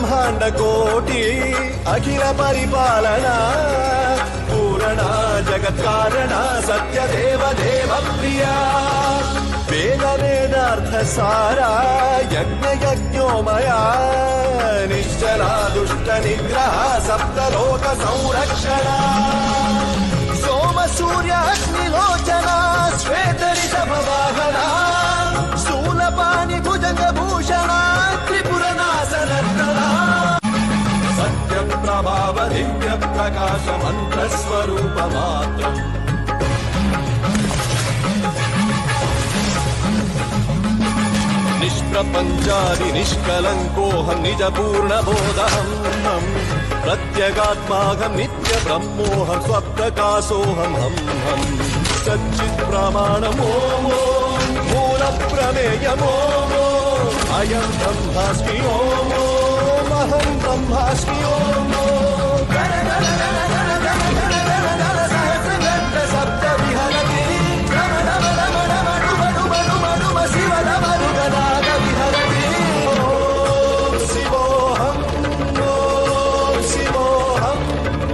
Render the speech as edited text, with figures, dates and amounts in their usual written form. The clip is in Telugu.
బ్రహ్మాండ కోటి అఖిల పరిపాలన పూరణ జగత్కారణ సత్యదేవ దేవ ప్రియా వేద వేదార్థ సారా యజ్ఞ యజ్ఞోమయా నిశ్చలా దుష్ట నిగ్రహ సప్తలోక సంరక్షణ సోమ సూర్య అగ్నిలోచన శ్వేత రిషభ వాహన శూలపాణి భుజంగ భూషణ త్రిపుర నాశనర్దన సత్య ప్రభావ దివ్య ప్రకాశ మంత్ర స్వరూప మాత్రం నిష్ప్రపంచాది నిష్కలంకోహం నిజ పూర్ణ బోధహం ప్రత్యేగాత్మాహం నిత్య బ్రహ్మోహం స్వప్రకాశోహం హం హం సచ్చిత్ ప్రమాణమో మూల ప్రమేయమో అయం బ్రహ్మాస్మి ఓం అహం బ్రహ్మాస్మి